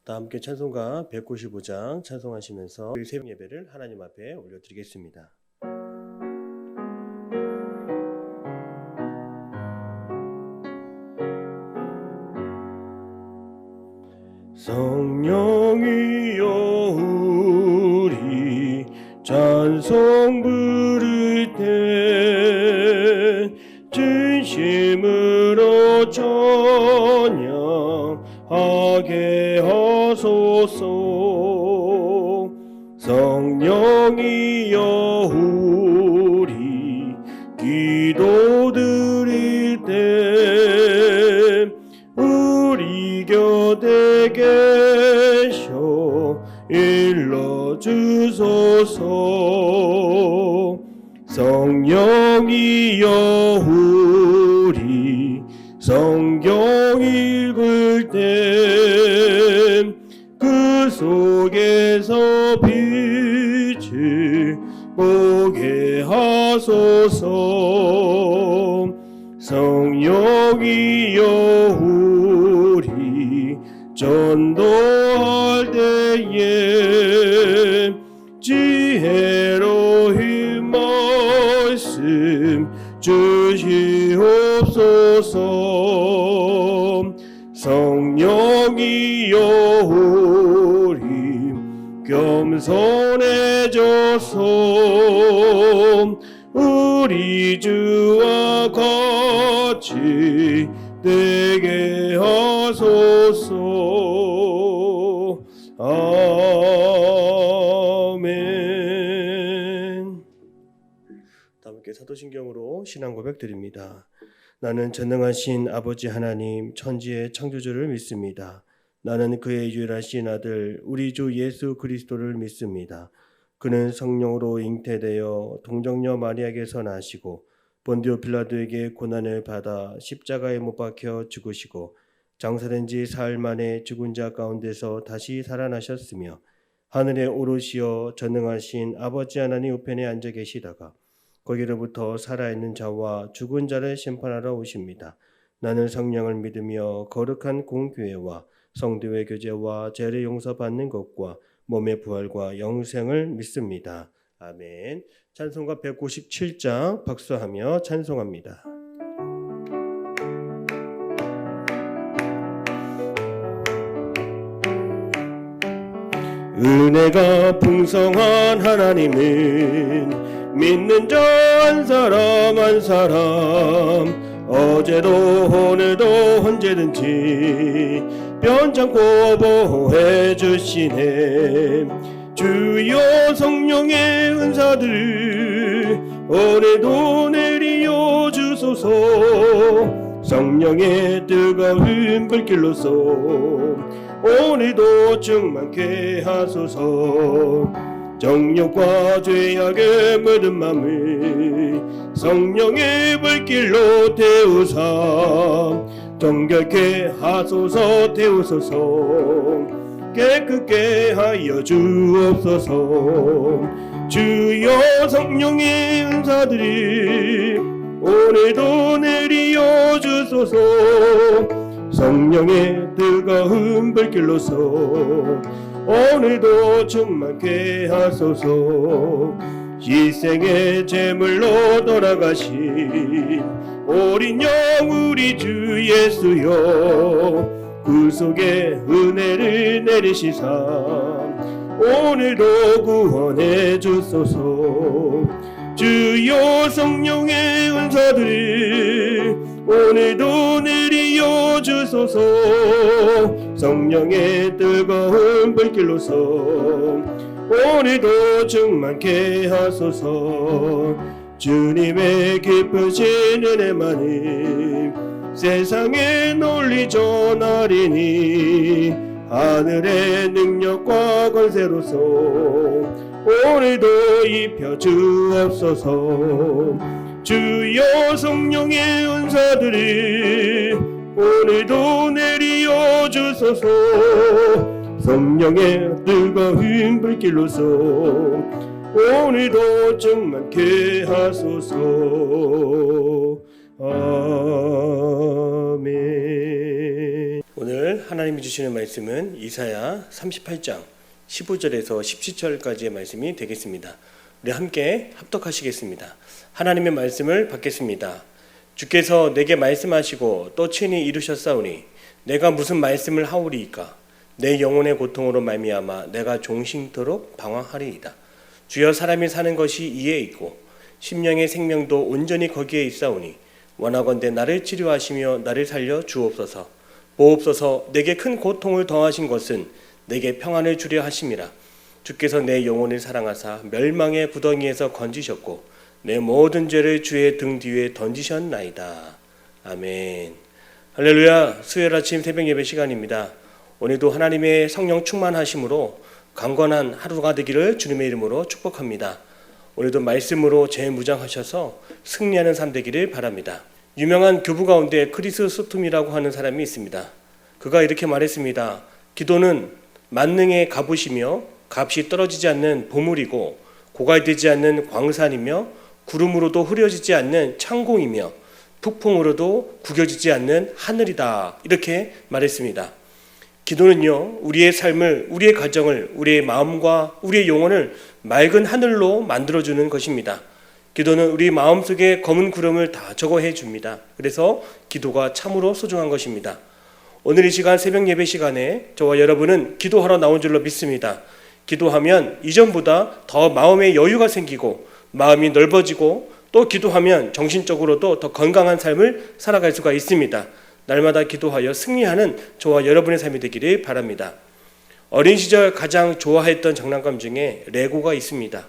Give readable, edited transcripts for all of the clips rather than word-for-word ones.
다 함께 찬송가 195장 찬송하시면서 새벽 예배를 하나님 앞에 올려드리겠습니다. 성령이여 우리 찬송 부를 때 진심으로 찬양하게 하소서. 성령이여 우리 기도 드릴 때 우리 곁에 계셔 일러주소서. 성령이여 우리 성경 읽을 때 그 속에서 빛을 보게 하소서. 성령이여 우리 전도할 때에 지혜로운 말씀 주시옵소서. 성령이여 우리 겸손해져서 우리 주와 같이 되게 하소서. 아멘. 다 함께 사도신경으로 신앙 고백 드립니다. 나는 전능하신 아버지 하나님 천지의 창조주를 믿습니다. 나는 그의 유일하신 아들 우리 주 예수 그리스도를 믿습니다. 그는 성령으로 잉태되어 동정녀 마리아에게서 나시고 본디오 빌라도에게 고난을 받아 십자가에 못 박혀 죽으시고 장사된 지 사흘 만에 죽은 자 가운데서 다시 살아나셨으며 하늘에 오르시어 전능하신 아버지 하나님 우편에 앉아 계시다가 거기로부터 살아있는 자와 죽은 자를 심판하러 오십니다. 나는 성령을 믿으며 거룩한 공교회와 성도의 교제와 죄를 용서받는 것과 몸의 부활과 영생을 믿습니다. 아멘. 찬송가 197장 박수하며 찬송합니다. 은혜가 풍성한 하나님은 믿는 자 한 사람 한 사람 어제도 오늘도 언제든지 변찮고 보호해 주시네. 주여 성령의 은사들 오늘도 내리어 주소서. 성령의 뜨거운 불길로서 오늘도 충만케 하소서. 정욕과 죄악에 묻은 맘을 성령의 불길로 태우사 정결케 하소서. 태우소서. 깨끗게 하여 주옵소서. 주여 성령의 은사들이 오늘도 내리어 주소서. 성령의 뜨거운 불길로서 오늘도 충만케 하소서. 희생의 제물로 돌아가신 어린 영 우리 주 예수여 구속의 은혜를 내리시사 오늘도 구원해 주소서. 주여 성령의 은사들이 오늘도 내리어 주소서. 성령의 뜨거운 불길로서 오늘도 충만케 하소서. 주님의 기쁘신 은혜만이 세상에 널리 전하리니 하늘의 능력과 권세로서 오늘도 입혀 주옵소서. 주여 성령의 은사들이 오늘도 내리어 주소서. 성령의 뜨거운 불길로서 오늘도 충만케 하소서. 아멘. 오늘 하나님이 주시는 말씀은 이사야 38장 15절에서 17절까지의 말씀이 되겠습니다. 우리 함께 합독하시겠습니다. 하나님의 말씀을 받겠습니다. 주께서 내게 말씀하시고 또 친히 이루셨사오니 내가 무슨 말씀을 하오리이까. 내 영혼의 고통으로 말미암아 내가 종신토록 방황하리이다. 주여, 사람이 사는 것이 이에 있고 심령의 생명도 온전히 거기에 있사오니 원하건대 나를 치료하시며 나를 살려 주옵소서. 보옵소서. 내게 큰 고통을 더하신 것은 내게 평안을 주려 하심이라. 주께서 내 영혼을 사랑하사 멸망의 구덩이에서 건지셨고 내 모든 죄를 주의 등 뒤에 던지셨나이다. 아멘. 할렐루야. 수요일 아침 새벽 예배 시간입니다. 오늘도 하나님의 성령 충만하심으로 강건한 하루가 되기를 주님의 이름으로 축복합니다. 오늘도 말씀으로 재무장하셔서 승리하는 삶 되기를 바랍니다. 유명한 교부 가운데 크리스소톰이라고 하는 사람이 있습니다. 그가 이렇게 말했습니다. 기도는 만능의 갑옷이며 값이 떨어지지 않는 보물이고 고갈되지 않는 광산이며 구름으로도 흐려지지 않는 창공이며 폭풍으로도 구겨지지 않는 하늘이다. 이렇게 말했습니다. 기도는요, 우리의 삶을, 우리의 가정을, 우리의 마음과 우리의 영혼을 맑은 하늘로 만들어주는 것입니다. 기도는 우리 마음속에 검은 구름을 다 제거해 줍니다. 그래서 기도가 참으로 소중한 것입니다. 오늘 이 시간 새벽 예배 시간에 저와 여러분은 기도하러 나온 줄로 믿습니다. 기도하면 이전보다 더 마음의 여유가 생기고 마음이 넓어지고 또 기도하면 정신적으로도 더 건강한 삶을 살아갈 수가 있습니다. 날마다 기도하여 승리하는 저와 여러분의 삶이 되기를 바랍니다. 어린 시절 가장 좋아했던 장난감 중에 레고가 있습니다.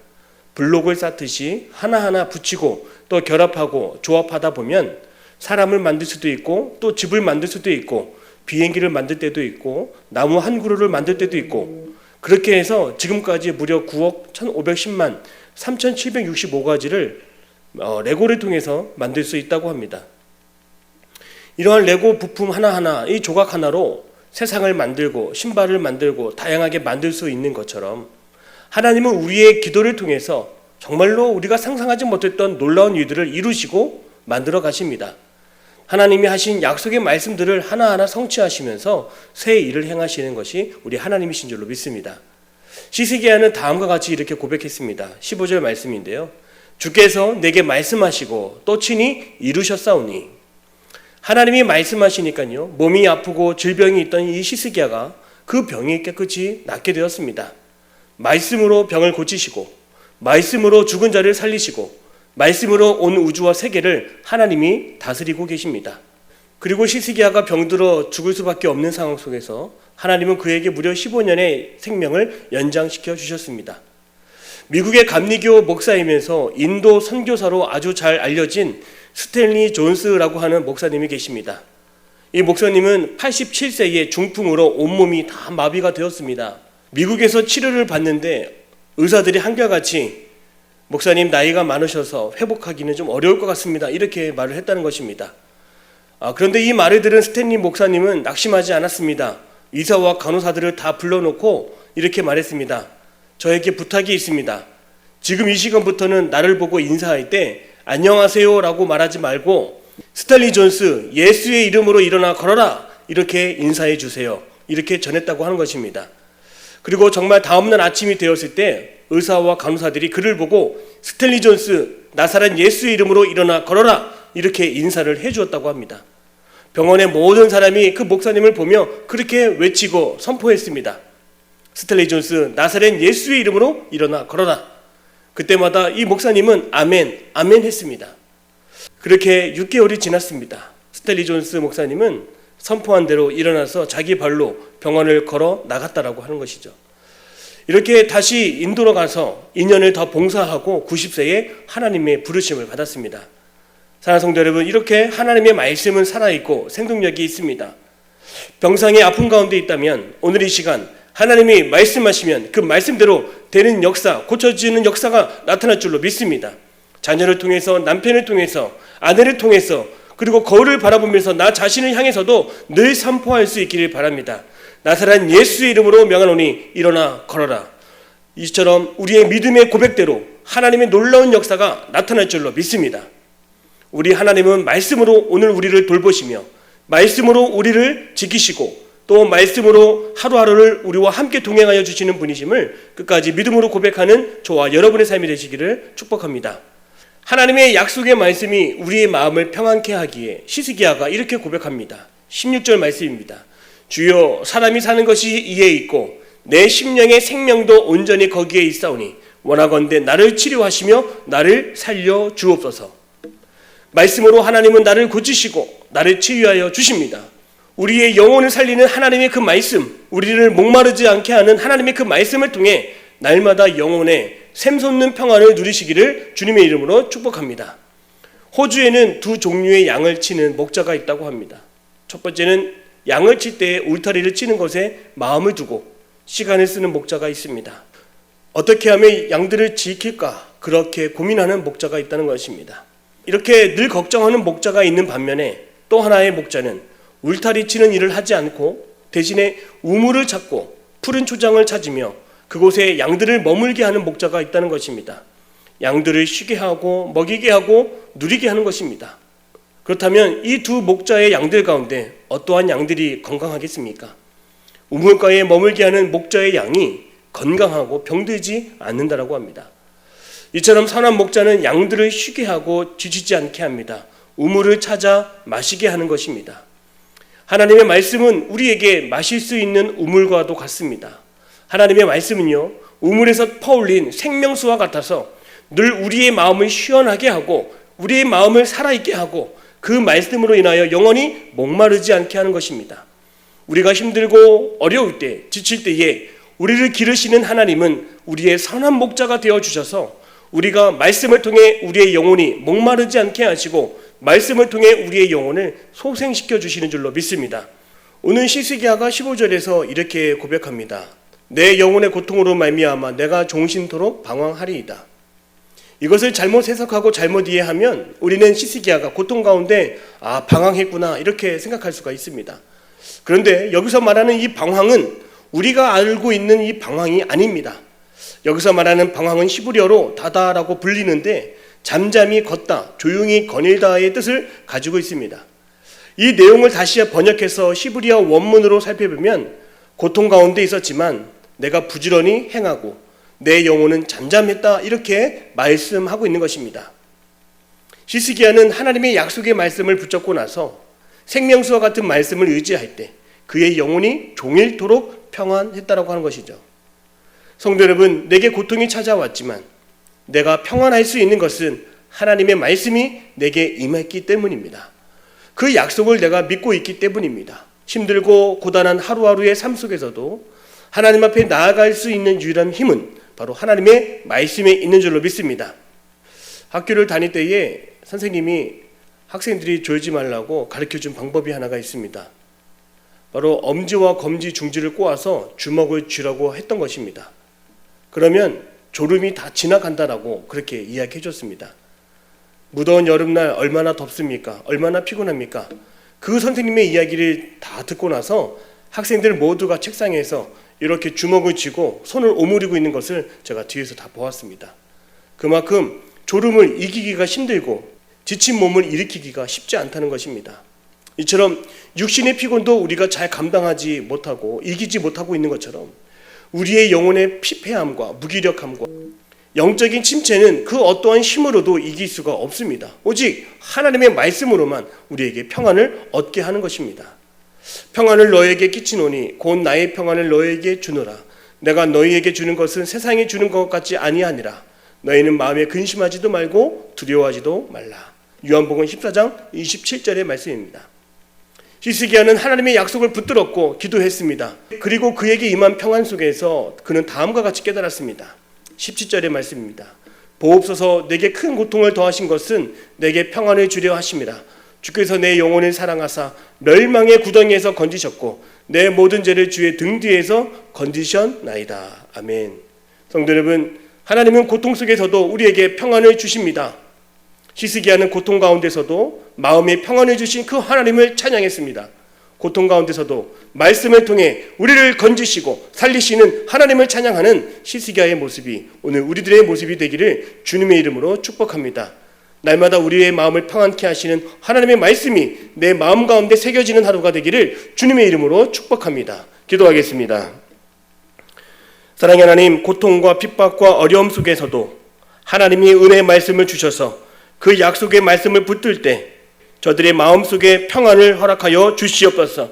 블록을 쌓듯이 하나하나 붙이고 또 결합하고 조합하다 보면 사람을 만들 수도 있고 또 집을 만들 수도 있고 비행기를 만들 때도 있고 나무 한 그루를 만들 때도 있고 그렇게 해서 지금까지 무려 9억 1,510만 3,765가지를 레고를 통해서 만들 수 있다고 합니다. 이러한 레고 부품 하나하나, 이 조각 하나로 세상을 만들고 신발을 만들고 다양하게 만들 수 있는 것처럼 하나님은 우리의 기도를 통해서 정말로 우리가 상상하지 못했던 놀라운 일들을 이루시고 만들어 가십니다. 하나님이 하신 약속의 말씀들을 하나하나 성취하시면서 새 일을 행하시는 것이 우리 하나님이신 줄로 믿습니다. 시스기야는 다음과 같이 이렇게 고백했습니다. 15절 말씀인데요. 주께서 내게 말씀하시고 또 친히 이루셨사오니. 하나님이 말씀하시니까요, 몸이 아프고 질병이 있던 이 시스기야가 그 병이 깨끗이 낫게 되었습니다. 말씀으로 병을 고치시고 말씀으로 죽은 자를 살리시고 말씀으로 온 우주와 세계를 하나님이 다스리고 계십니다. 그리고 시스기야가 병들어 죽을 수밖에 없는 상황 속에서 하나님은 그에게 무려 15년의 생명을 연장시켜 주셨습니다. 미국의 감리교 목사이면서 인도 선교사로 아주 잘 알려진 스탠리 존스라고 하는 목사님이 계십니다. 이 목사님은 87세의 중풍으로 온몸이 다 마비가 되었습니다. 미국에서 치료를 받는데 의사들이 한결같이 목사님 나이가 많으셔서 회복하기는 좀 어려울 것 같습니다. 이렇게 말을 했다는 것입니다. 그런데 이 말을 들은 스탠리 목사님은 낙심하지 않았습니다. 의사와 간호사들을 다 불러놓고 이렇게 말했습니다. 저에게 부탁이 있습니다. 지금 이 시간부터는 나를 보고 인사할 때 안녕하세요 라고 말하지 말고 스탠리 존스 예수의 이름으로 일어나 걸어라 이렇게 인사해 주세요. 이렇게 전했다고 하는 것입니다. 그리고 정말 다음날 아침이 되었을 때 의사와 간호사들이 그를 보고 스탠리 존스 나사렛 예수의 이름으로 일어나 걸어라 이렇게 인사를 해주었다고 합니다. 병원의 모든 사람이 그 목사님을 보며 그렇게 외치고 선포했습니다. 스탠리 존스 나사렛 예수의 이름으로 일어나 걸어라. 그때마다 이 목사님은 아멘 아멘 했습니다. 그렇게 6개월이 지났습니다. 스탠리 존스 목사님은 선포한 대로 일어나서 자기 발로 병원을 걸어 나갔다라고 하는 것이죠. 이렇게 다시 인도로 가서 2년을 더 봉사하고 90세에 하나님의 부르심을 받았습니다. 사랑하는 성도 여러분, 이렇게 하나님의 말씀은 살아있고 생동력이 있습니다. 병상의 아픔 가운데 있다면 오늘 이 시간 하나님이 말씀하시면 그 말씀대로 되는 역사, 고쳐지는 역사가 나타날 줄로 믿습니다. 자녀를 통해서, 남편을 통해서, 아내를 통해서, 그리고 거울을 바라보면서 나 자신을 향해서도 늘 선포할 수 있기를 바랍니다. 나사렛 예수의 이름으로 명하노니 일어나 걸어라. 이처럼 우리의 믿음의 고백대로 하나님의 놀라운 역사가 나타날 줄로 믿습니다. 우리 하나님은 말씀으로 오늘 우리를 돌보시며 말씀으로 우리를 지키시고 또 말씀으로 하루하루를 우리와 함께 동행하여 주시는 분이심을 끝까지 믿음으로 고백하는 저와 여러분의 삶이 되시기를 축복합니다. 하나님의 약속의 말씀이 우리의 마음을 평안케 하기에 히스기야가 이렇게 고백합니다. 16절 말씀입니다. 주여, 사람이 사는 것이 이에 있고 내 심령의 생명도 온전히 거기에 있사오니 원하건대 나를 치료하시며 나를 살려 주옵소서. 말씀으로 하나님은 나를 고치시고 나를 치유하여 주십니다. 우리의 영혼을 살리는 하나님의 그 말씀, 우리를 목마르지 않게 하는 하나님의 그 말씀을 통해 날마다 영혼의 샘솟는 평안을 누리시기를 주님의 이름으로 축복합니다. 호주에는 두 종류의 양을 치는 목자가 있다고 합니다. 첫 번째는 양을 칠 때 울타리를 치는 것에 마음을 두고 시간을 쓰는 목자가 있습니다. 어떻게 하면 양들을 지킬까 그렇게 고민하는 목자가 있다는 것입니다. 이렇게 늘 걱정하는 목자가 있는 반면에 또 하나의 목자는 울타리 치는 일을 하지 않고 대신에 우물을 찾고 푸른 초장을 찾으며 그곳에 양들을 머물게 하는 목자가 있다는 것입니다. 양들을 쉬게 하고 먹이게 하고 누리게 하는 것입니다. 그렇다면 이 두 목자의 양들 가운데 어떠한 양들이 건강하겠습니까? 우물가에 머물게 하는 목자의 양이 건강하고 병들지 않는다라고 합니다. 이처럼 선한 목자는 양들을 쉬게 하고 지치지 않게 합니다. 우물을 찾아 마시게 하는 것입니다. 하나님의 말씀은 우리에게 마실 수 있는 우물과도 같습니다. 하나님의 말씀은요, 우물에서 퍼올린 생명수와 같아서 늘 우리의 마음을 시원하게 하고 우리의 마음을 살아있게 하고 그 말씀으로 인하여 영원히 목마르지 않게 하는 것입니다. 우리가 힘들고 어려울 때, 지칠 때에 우리를 기르시는 하나님은 우리의 선한 목자가 되어주셔서 우리가 말씀을 통해 우리의 영혼이 목마르지 않게 하시고 말씀을 통해 우리의 영혼을 소생시켜 주시는 줄로 믿습니다. 오늘 히스기야가 15절에서 이렇게 고백합니다. 내 영혼의 고통으로 말미암아 내가 종신토록 방황하리이다. 이것을 잘못 해석하고 잘못 이해하면 우리는 히스기야가 고통 가운데 방황했구나 이렇게 생각할 수가 있습니다. 그런데 여기서 말하는 이 방황은 우리가 알고 있는 이 방황이 아닙니다. 여기서 말하는 방황은 히브리어로 다다라고 불리는데 잠잠히 걷다, 조용히 거닐다의 뜻을 가지고 있습니다. 이 내용을 다시 번역해서 히브리어 원문으로 살펴보면 고통 가운데 있었지만 내가 부지런히 행하고 내 영혼은 잠잠했다 이렇게 말씀하고 있는 것입니다. 히스기야는 하나님의 약속의 말씀을 붙잡고 나서 생명수와 같은 말씀을 의지할 때 그의 영혼이 종일토록 평안했다라고 하는 것이죠. 성도 여러분, 내게 고통이 찾아왔지만 내가 평안할 수 있는 것은 하나님의 말씀이 내게 임했기 때문입니다. 그 약속을 내가 믿고 있기 때문입니다. 힘들고 고단한 하루하루의 삶 속에서도 하나님 앞에 나아갈 수 있는 유일한 힘은 바로 하나님의 말씀에 있는 줄로 믿습니다. 학교를 다닐 때에 선생님이 학생들이 졸지 말라고 가르쳐준 방법이 하나가 있습니다. 바로 엄지와 검지, 중지를 꼬아서 주먹을 쥐라고 했던 것입니다. 그러면 졸음이 다 지나간다라고 그렇게 이야기해 줬습니다. 무더운 여름날 얼마나 덥습니까? 얼마나 피곤합니까? 그 선생님의 이야기를 다 듣고 나서 학생들 모두가 책상에서 이렇게 주먹을 쥐고 손을 오므리고 있는 것을 제가 뒤에서 다 보았습니다. 그만큼 졸음을 이기기가 힘들고 지친 몸을 일으키기가 쉽지 않다는 것입니다. 이처럼 육신의 피곤도 우리가 잘 감당하지 못하고 이기지 못하고 있는 것처럼 우리의 영혼의 피폐함과 무기력함과 영적인 침체는 그 어떠한 힘으로도 이길 수가 없습니다. 오직 하나님의 말씀으로만 우리에게 평안을 얻게 하는 것입니다. 평안을 너에게 끼치노니 곧 나의 평안을 너에게 주노라. 내가 너희에게 주는 것은 세상이 주는 것 같지 아니하니라. 너희는 마음에 근심하지도 말고 두려워하지도 말라. 요한복음 14장 27절의 말씀입니다. 히스기야는 하나님의 약속을 붙들었고 기도했습니다. 그리고 그에게 임한 평안 속에서 그는 다음과 같이 깨달았습니다. 17절의 말씀입니다. 보옵소서, 내게 큰 고통을 더하신 것은 내게 평안을 주려 하심이라. 주께서 내 영혼을 사랑하사 멸망의 구덩이에서 건지셨고 내 모든 죄를 주의 등 뒤에서 건지셨나이다. 아멘. 성도 여러분, 하나님은 고통 속에서도 우리에게 평안을 주십니다. 히스기야는 고통 가운데서도 마음의 평안을 주신 그 하나님을 찬양했습니다. 고통 가운데서도 말씀을 통해 우리를 건지시고 살리시는 하나님을 찬양하는 히스기야의 모습이 오늘 우리들의 모습이 되기를 주님의 이름으로 축복합니다. 날마다 우리의 마음을 평안케 하시는 하나님의 말씀이 내 마음 가운데 새겨지는 하루가 되기를 주님의 이름으로 축복합니다. 기도하겠습니다. 사랑의 하나님, 고통과 핍박과 어려움 속에서도 하나님이 은혜의 말씀을 주셔서 그 약속의 말씀을 붙들 때 저들의 마음속에 평안을 허락하여 주시옵소서.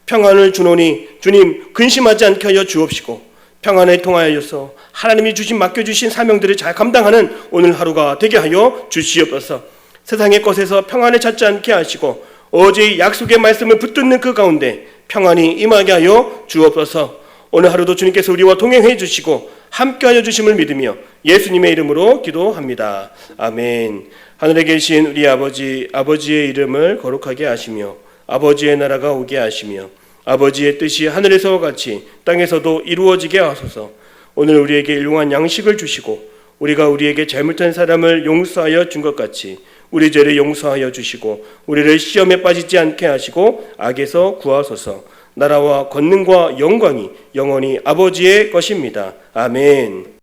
평안을 주노니 주님 근심하지 않게 하여 주옵시고 평안을 통하여서 하나님이 맡겨주신 사명들을 잘 감당하는 오늘 하루가 되게 하여 주시옵소서. 세상의 것에서 평안을 찾지 않게 하시고 어제의 약속의 말씀을 붙드는 그 가운데 평안이 임하게 하여 주옵소서. 오늘 하루도 주님께서 우리와 동행해 주시고 함께하여 주심을 믿으며 예수님의 이름으로 기도합니다. 아멘. 하늘에 계신 우리 아버지의 이름을 거룩하게 하시며 아버지의 나라가 오게 하시며 아버지의 뜻이 하늘에서와 같이 땅에서도 이루어지게 하소서. 오늘 우리에게 일용할 양식을 주시고 우리가 우리에게 잘못한 사람을 용서하여 준 것 같이 우리 죄를 용서하여 주시고 우리를 시험에 빠지지 않게 하시고 악에서 구하소서. 나라와 권능과 영광이 영원히 아버지의 것입니다. 아멘.